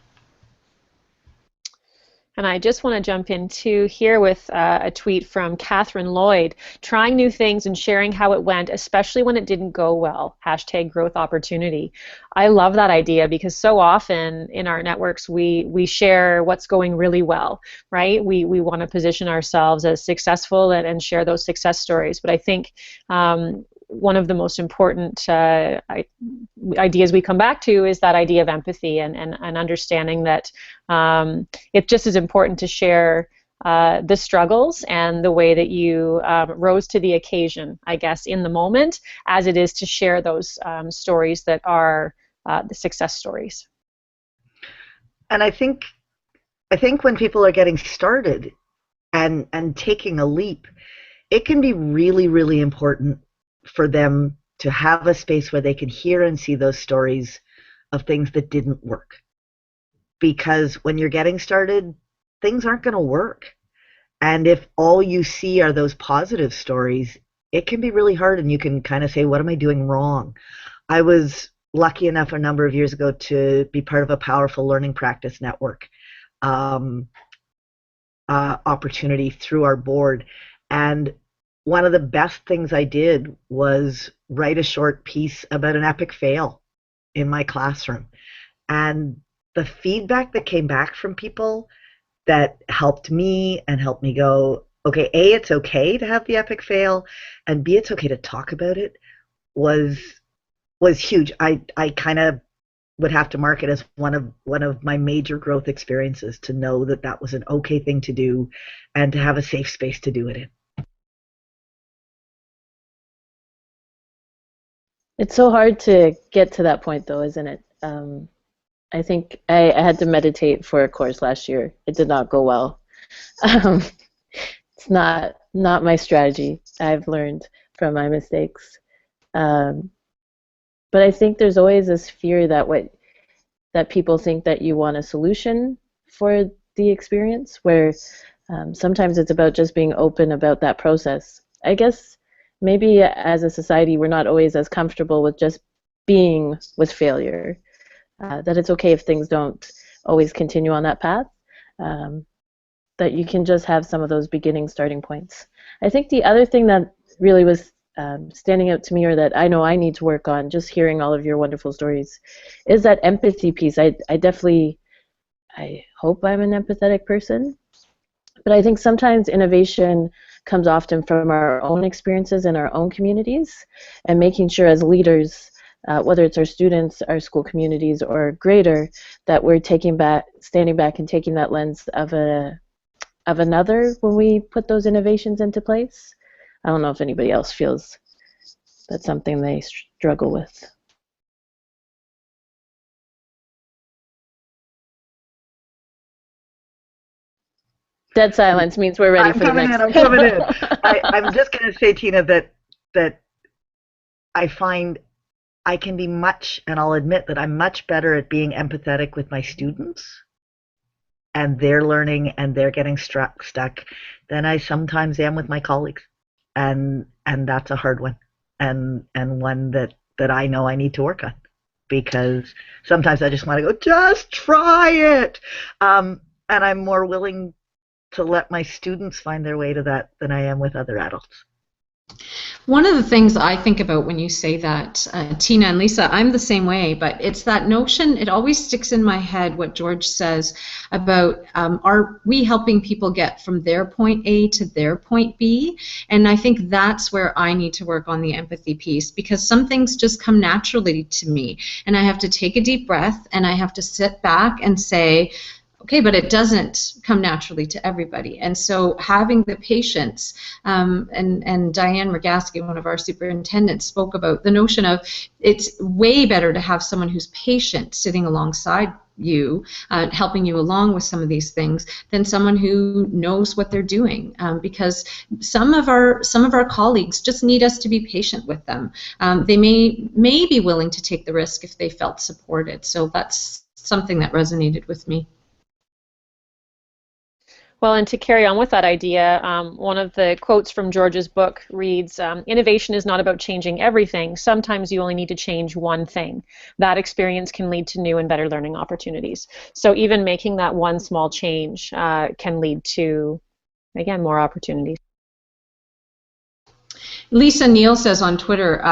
And I just want to jump in too here with a tweet from Catherine Lloyd, trying new things and sharing how it went, especially when it didn't go well. Hashtag growth opportunity. I love that idea because so often in our networks we share what's going really well, right? We want to position ourselves as successful and share those success stories. But I think one of the most important ideas we come back to is that idea of empathy and understanding that it's just as important to share the struggles and the way that you rose to the occasion, I guess, in the moment, as it is to share those stories that are the success stories. And I think when people are getting started and taking a leap, it can be really, really important for them to have a space where they can hear and see those stories of things that didn't work. Because when you're getting started, things aren't going to work. And if all you see are those positive stories, it can be really hard, and you can kind of say, what am I doing wrong? I was lucky enough a number of years ago to be part of a powerful learning practice network opportunity through our board. And one of the best things I did was write a short piece about an epic fail in my classroom. And the feedback that came back from people that helped me and helped me go, okay, A, it's okay to have the epic fail, and B, it's okay to talk about it, was huge. I kind of would have to mark it as one of my major growth experiences, to know that that was an okay thing to do and to have a safe space to do it in. It's so hard to get to that point, though, isn't it? I think I had to meditate for a course last year. It did not go well. It's not my strategy. I've learned from my mistakes. But I think there's always this fear that people think that you want a solution for the experience, where sometimes it's about just being open about that process. I guess maybe as a society we're not always as comfortable with just being with failure, that it's okay if things don't always continue on that path, that you can just have some of those beginning starting points. I think the other thing that really was standing out to me, or that I know I need to work on, just hearing all of your wonderful stories, is that empathy piece. I hope I'm an empathetic person, but I think sometimes innovation comes often from our own experiences in our own communities, and making sure as leaders, whether it's our students, our school communities, or greater, that we're standing back and taking that lens of another when we put those innovations into place. I don't know if anybody else feels that's something they struggle with. Dead silence means we're ready for the next. I'm coming in. I'm just going to say, Tina, that I find I can be much, and I'll admit that I'm much better at being empathetic with my students and their learning and they're getting stuck than I sometimes am with my colleagues. And that's a hard one, and one that I know I need to work on, because sometimes I just want to go, just try it. And I'm more willing to let my students find their way to that than I am with other adults. One of the things I think about when you say that, Tina and Lisa, I'm the same way, but it's that notion, it always sticks in my head what George says about are we helping people get from their point A to their point B? And I think that's where I need to work on the empathy piece, because some things just come naturally to me, and I have to take a deep breath and I have to sit back and say, okay, but it doesn't come naturally to everybody. And so having the patience, and Diane Rogaski, one of our superintendents, spoke about the notion of it's way better to have someone who's patient sitting alongside you, helping you along with some of these things, than someone who knows what they're doing, because some of our colleagues just need us to be patient with them. They may be willing to take the risk if they felt supported. So that's something that resonated with me. Well, and to carry on with that idea, one of the quotes from George's book reads, innovation is not about changing everything. Sometimes you only need to change one thing. That experience can lead to new and better learning opportunities. So even making that one small change can lead to, again, more opportunities. Lisa Neal says on Twitter,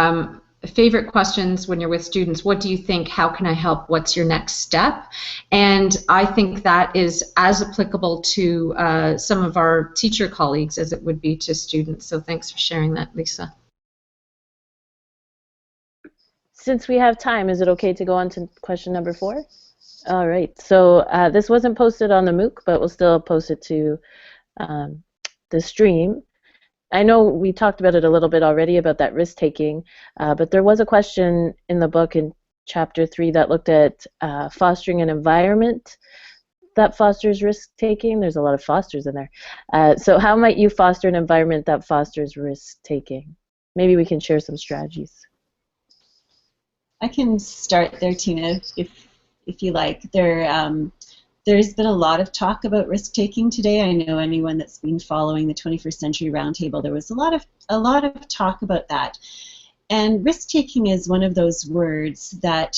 favorite questions when you're with students: what do you think? How can I help? What's your next step? And I think that is as applicable to some of our teacher colleagues as it would be to students. So thanks for sharing that, Lisa. Since we have time, is it okay to go on to question number 4? All right. So this wasn't posted on the MOOC, but we'll still post it to the stream. I know we talked about it a little bit already about that risk-taking, but there was a question in the book in Chapter 3 that looked at fostering an environment that fosters risk-taking. There's a lot of fosters in there. So how might you foster an environment that fosters risk-taking? Maybe we can share some strategies. I can start there, Tina, if you like. There's been a lot of talk about risk-taking today. I know anyone that's been following the 21st Century Roundtable, there was a lot of talk about that. And risk-taking is one of those words that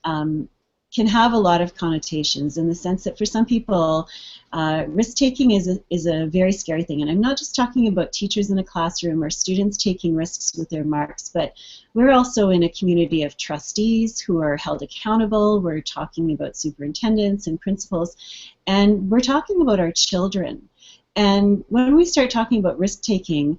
can have a lot of connotations, in the sense that for some people, risk-taking is a very scary thing. And I'm not just talking about teachers in a classroom or students taking risks with their marks, but we're also in a community of trustees who are held accountable. We're talking about superintendents and principals, and we're talking about our children. And when we start talking about risk-taking,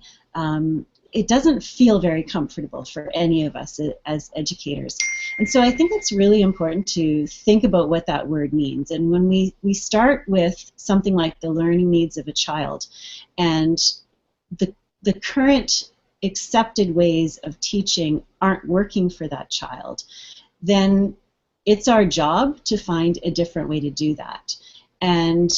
it doesn't feel very comfortable for any of us as educators. And so I think it's really important to think about what that word means. And when we start with something like the learning needs of a child, and the current accepted ways of teaching aren't working for that child, then it's our job to find a different way to do that. And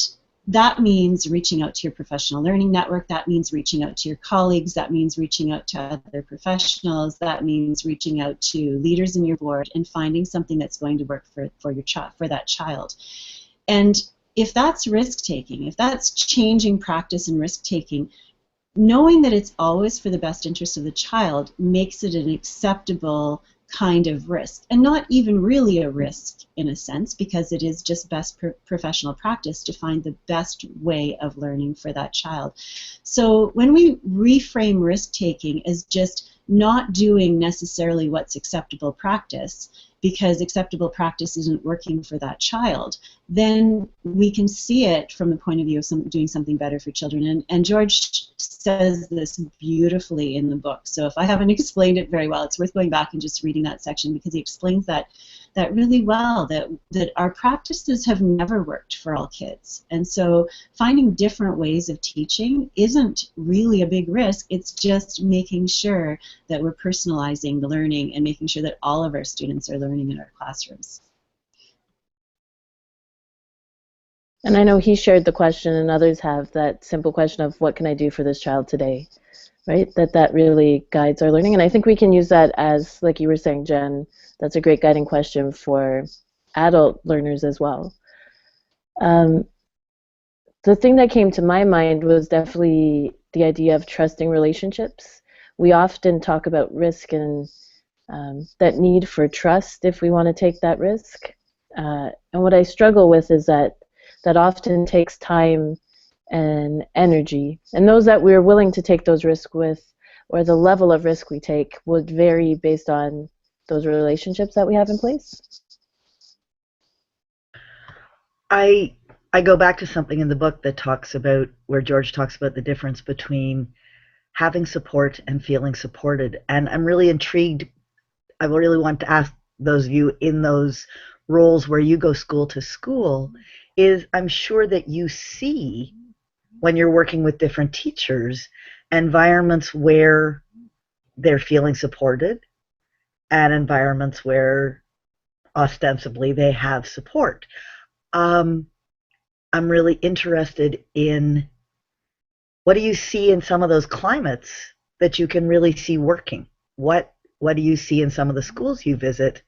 that means reaching out to your professional learning network. That means reaching out to your colleagues. That means reaching out to other professionals. That means reaching out to leaders in your board and finding something that's going to work for your child, for that child. And if that's risk-taking, if that's changing practice and risk-taking, knowing that it's always for the best interest of the child makes it an acceptable kind of risk, and not even really a risk in a sense, because it is just best professional practice to find the best way of learning for that child. So when we reframe risk-taking as just not doing necessarily what's acceptable practice, because acceptable practice isn't working for that child, then we can see it from the point of view of doing something better for children. And George says this beautifully in the book. So if I haven't explained it very well, it's worth going back and just reading that section, because he explains that really well, that our practices have never worked for all kids. And so finding different ways of teaching isn't really a big risk. It's just making sure that we're personalizing the learning and making sure that all of our students are learning in our classrooms. And I know he shared the question, and others have, that simple question of what can I do for this child today, right? That really guides our learning. And I think we can use that as, like you were saying, Jen, that's a great guiding question for adult learners as well. The thing that came to my mind was definitely the idea of trusting relationships. We often talk about risk and that need for trust if we want to take that risk. And what I struggle with is that often takes time and energy. And those that we're willing to take those risks with, or the level of risk we take, would vary based on those relationships that we have in place. I go back to something in the book that talks about, where George talks about the difference between having support and feeling supported. And I'm really intrigued. I really want to ask those of you in those roles where you go school to school, is I'm sure that you see, when you're working with different teachers, environments where they're feeling supported and environments where ostensibly they have support. I'm really interested in, what do you see in some of those climates that you can really see working? What do you see in some of the schools you visit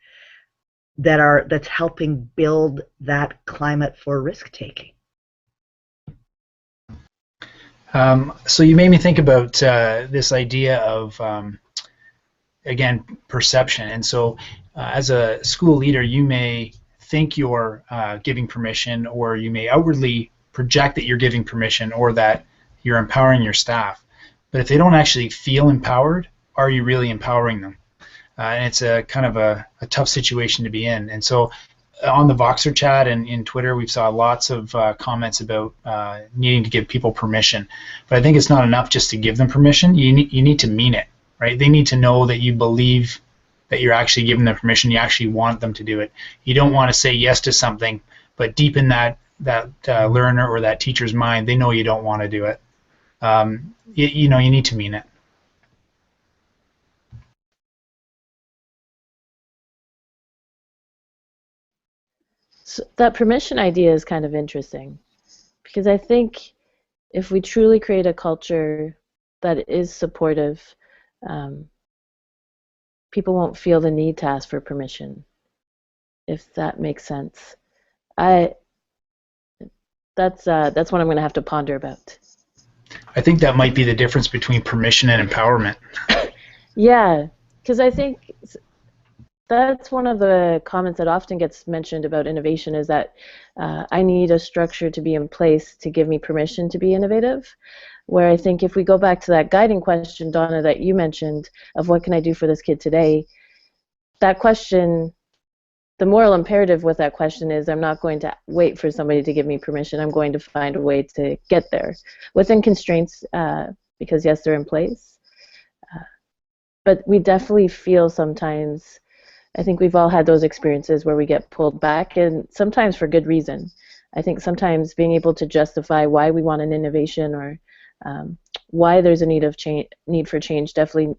that's helping build that climate for risk-taking? So you made me think about this idea of, again, perception. And so as a school leader, you may think you're giving permission, or you may outwardly project that you're giving permission or that you're empowering your staff. But if they don't actually feel empowered, are you really empowering them? And it's a kind of a tough situation to be in. And so on the Voxer chat and in Twitter, we've saw lots of comments about needing to give people permission. But I think it's not enough just to give them permission. You need to mean it, right? They need to know that you believe that you're actually giving them permission. You actually want them to do it. You don't want to say yes to something, but deep in that learner or that teacher's mind, they know you don't want to do it. You need to mean it. So that permission idea is kind of interesting, because I think if we truly create a culture that is supportive, people won't feel the need to ask for permission, if that makes sense. That's what I'm going to have to ponder about. I think that might be the difference between permission and empowerment. Yeah, because I think that's one of the comments that often gets mentioned about innovation, is that I need a structure to be in place to give me permission to be innovative. Where I think if we go back to that guiding question, Donna, that you mentioned, of what can I do for this kid today, that question, the moral imperative with that question is, I'm not going to wait for somebody to give me permission. I'm going to find a way to get there within constraints, because yes, they're in place. But we definitely feel sometimes, I think we've all had those experiences where we get pulled back, and sometimes for good reason. I think sometimes being able to justify why we want an innovation, or why there's a need for change definitely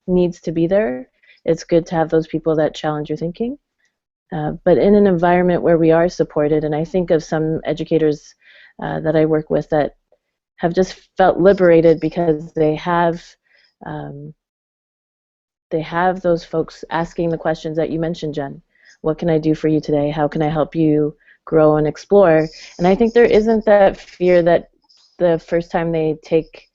needs to be there. It's good to have those people that challenge your thinking. But in an environment where we are supported, and I think of some educators that I work with that have just felt liberated because they have those folks asking the questions that you mentioned, Jen. What can I do for you today? How can I help you grow and explore? And I think there isn't that fear that the first time they take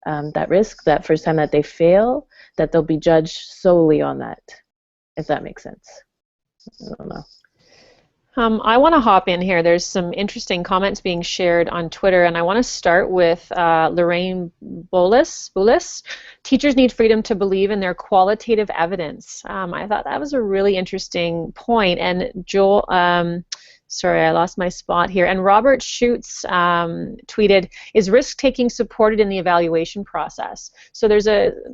that risk, that first time that they fail, that they'll be judged solely on that, if that makes sense. I don't know. I want to hop in here. There's some interesting comments being shared on Twitter, and I want to start with Lorraine Boulis. Teachers need freedom to believe in their qualitative evidence. I thought that was a really interesting point. And Joel, sorry, I lost my spot here. And Robert Schutz tweeted, is risk-taking supported in the evaluation process? So there's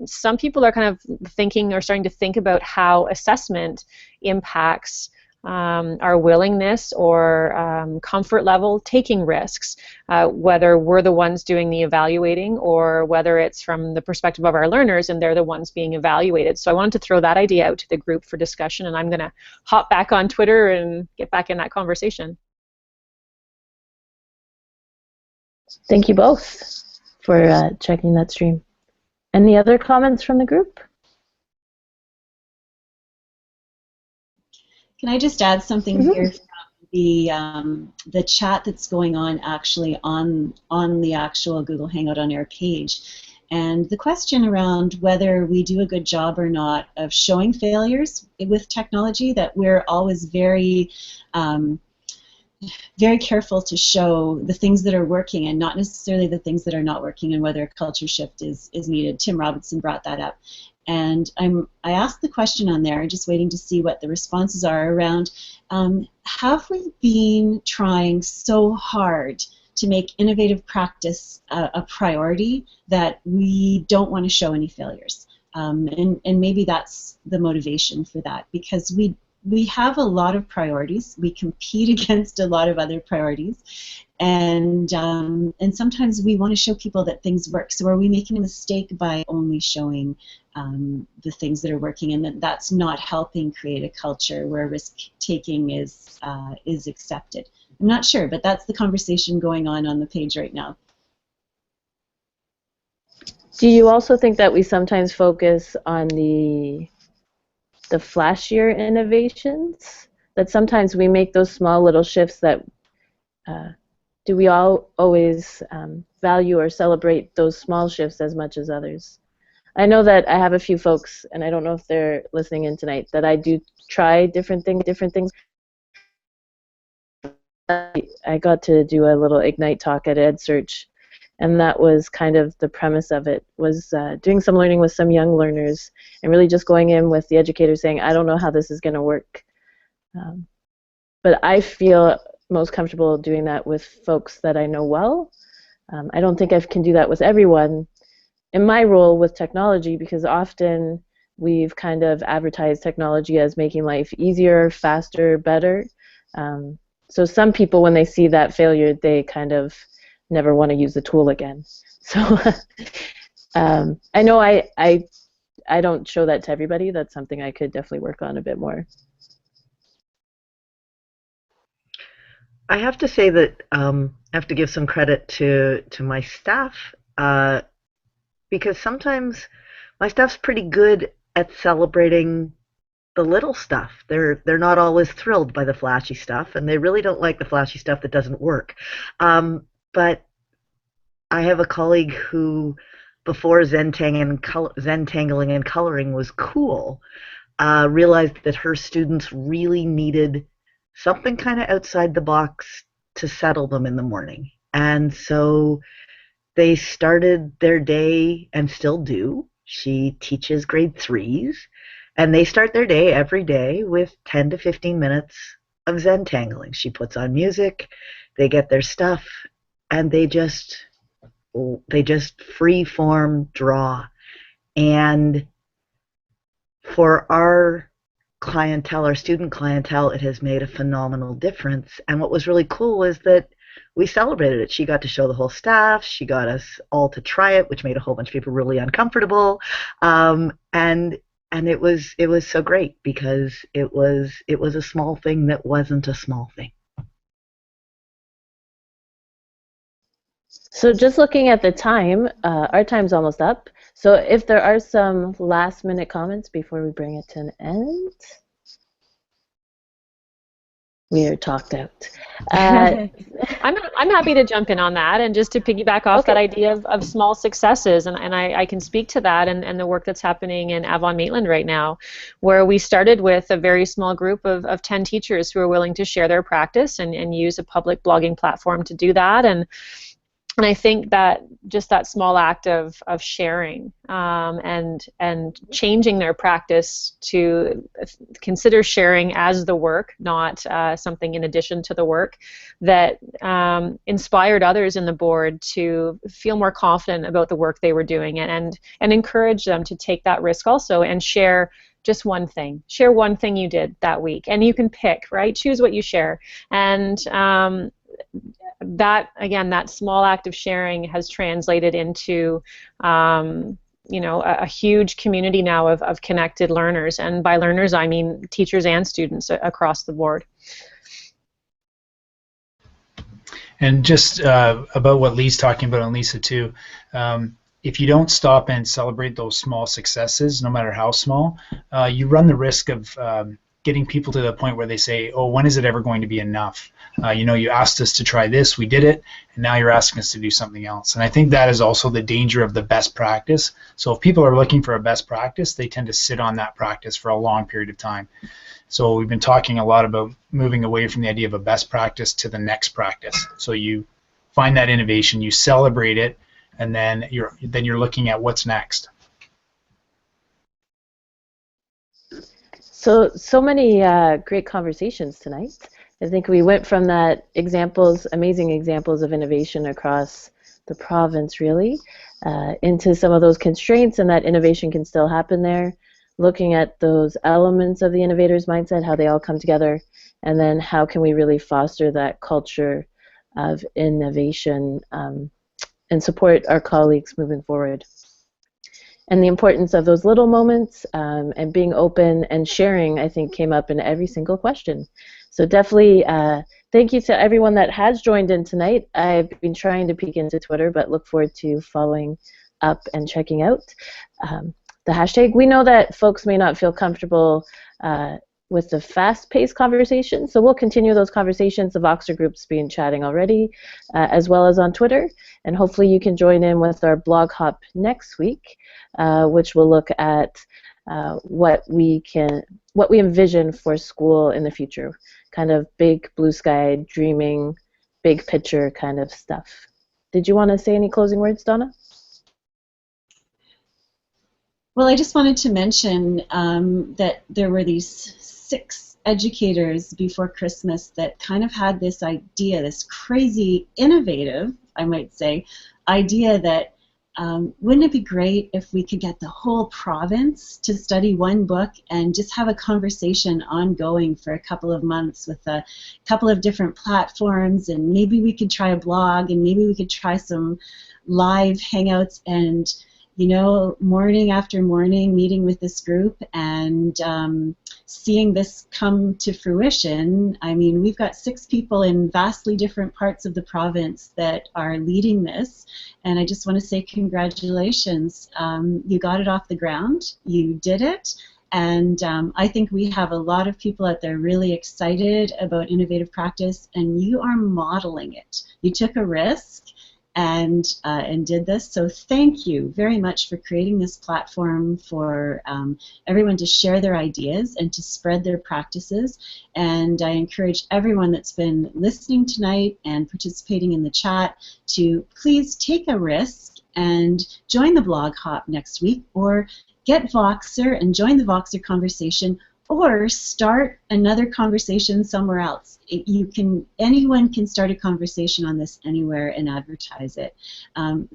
some people are kind of thinking, or starting to think about how assessment impacts our willingness or comfort level taking risks, whether we're the ones doing the evaluating or whether it's from the perspective of our learners and they're the ones being evaluated. So I wanted to throw that idea out to the group for discussion, and I'm going to hop back on Twitter and get back in that conversation. Thank you both for checking that stream. Any other comments from the group? Can I just add something here from the chat that's going on actually on the actual Google Hangout on our page? And the question around whether we do a good job or not of showing failures with technology, that we're always very very careful to show the things that are working and not necessarily the things that are not working, and whether a culture shift is needed. Tim Robinson brought that up. And I asked the question on there, just waiting to see what the responses are around, have we been trying so hard to make innovative practice a priority that we don't want to show any failures? And maybe that's the motivation for that, because we have a lot of priorities. We compete against a lot of other priorities. And sometimes we want to show people that things work. So are we making a mistake by only showing the things that are working, and that's not helping create a culture where risk-taking is accepted? I'm not sure, but that's the conversation going on the page right now. Do you also think that we sometimes focus on the flashier innovations? That sometimes we make those small little shifts that do we all always value or celebrate those small shifts as much as others? I know that I have a few folks, and I don't know if they're listening in tonight, that I do try different things. I got to do a little Ignite talk at EdSearch, and that was kind of the premise of it, was doing some learning with some young learners and really just going in with the educator saying, I don't know how this is going to work. But I feel most comfortable doing that with folks that I know well. I don't think I can do that with everyone in my role with technology, because often we've kind of advertised technology as making life easier, faster, better. So some people, when they see that failure, they kind of never want to use the tool again. So I know I don't show that to everybody. That's something I could definitely work on a bit more. I have to say that I have to give some credit to my staff, because sometimes my staff's pretty good at celebrating the little stuff. They're not always thrilled by the flashy stuff, and they really don't like the flashy stuff that doesn't work. But I have a colleague who, before Zentangling and coloring was cool, realized that her students really needed something kind of outside the box to settle them in the morning. And so they started their day, and still do. She teaches grade 3s, and they start their day every day with 10 to 15 minutes of Zentangling. She puts on music, they get their stuff, and they just free form draw. And for our clientele, our student clientele, it has made a phenomenal difference. And what was really cool was that we celebrated it. She got to show the whole staff. She got us all to try it, which made a whole bunch of people really uncomfortable. And it was so great, because it was a small thing that wasn't a small thing. So just looking at the time, our time's almost up. So if there are some last-minute comments before we bring it to an end, we are talked out. I'm happy to jump in on that, and just to piggyback off that idea of small successes, and I can speak to that and the work that's happening in Avon-Maitland right now, where we started with a very small group of 10 teachers who are willing to share their practice and use a public blogging platform to do that. And I think that just that small act of sharing and changing their practice to consider sharing as the work, not something in addition to the work, that inspired others in the board to feel more confident about the work they were doing, and encourage them to take that risk also and share just one thing. Share one thing you did that week, and you can pick, right? Choose what you share. And that, again, that small act of sharing has translated into a huge community now of connected learners, and by learners I mean teachers and students across the board. And just about what Lee's talking about, and Lisa too, if you don't stop and celebrate those small successes, no matter how small, you run the risk of getting people to the point where they say, oh, when is it ever going to be enough? You asked us to try this, we did it, and now you're asking us to do something else. And I think that is also the danger of the best practice. So if people are looking for a best practice, they tend to sit on that practice for a long period of time. So we've been talking a lot about moving away from the idea of a best practice to the next practice. So you find that innovation, you celebrate it, and then you're looking at what's next. So many great conversations tonight. I think we went from that amazing examples of innovation across the province, really, into some of those constraints, and that innovation can still happen there, looking at those elements of the innovator's mindset, how they all come together, and then how can we really foster that culture of innovation and support our colleagues moving forward. And the importance of those little moments and being open and sharing, I think, came up in every single question. So definitely thank you to everyone that has joined in tonight. I've been trying to peek into Twitter, but look forward to following up and checking out the hashtag. We know that folks may not feel comfortable with the fast-paced conversation. So we'll continue those conversations. The Voxer group's been chatting already, as well as on Twitter. And hopefully you can join in with our blog hop next week, which will look at what we envision for school in the future, kind of big blue sky, dreaming, big picture kind of stuff. Did you want to say any closing words, Donna? Well, I just wanted to mention that there were these 6 educators before Christmas that kind of had this idea, this crazy, innovative, I might say, idea that wouldn't it be great if we could get the whole province to study one book and just have a conversation ongoing for a couple of months with a couple of different platforms, and maybe we could try a blog, and maybe we could try some live hangouts, and you know, morning after morning meeting with this group and seeing this come to fruition. I mean, we've got 6 people in vastly different parts of the province that are leading this, and I just want to say congratulations. You got it off the ground, you did it, and I think we have a lot of people out there really excited about innovative practice, and you are modeling it. You took a risk and did this. So thank you very much for creating this platform for everyone to share their ideas and to spread their practices. And I encourage everyone that's been listening tonight and participating in the chat to please take a risk and join the blog hop next week, or get Voxer and join the Voxer conversation, or start another conversation somewhere else. Anyone can start a conversation on this anywhere and advertise it.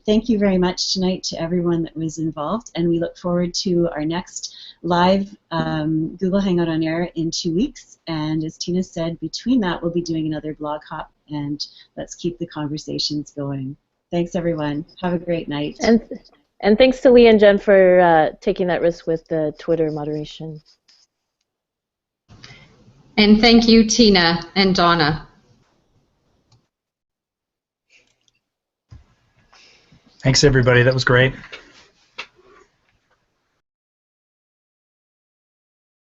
Thank you very much tonight to everyone that was involved, and we look forward to our next live Google Hangout on Air in 2 weeks. And as Tina said, between that we'll be doing another blog hop, and let's keep the conversations going. Thanks everyone. Have a great night. And thanks to Lee and Jen for taking that risk with the Twitter moderation. And thank you, Tina and Donna. Thanks, everybody. That was great.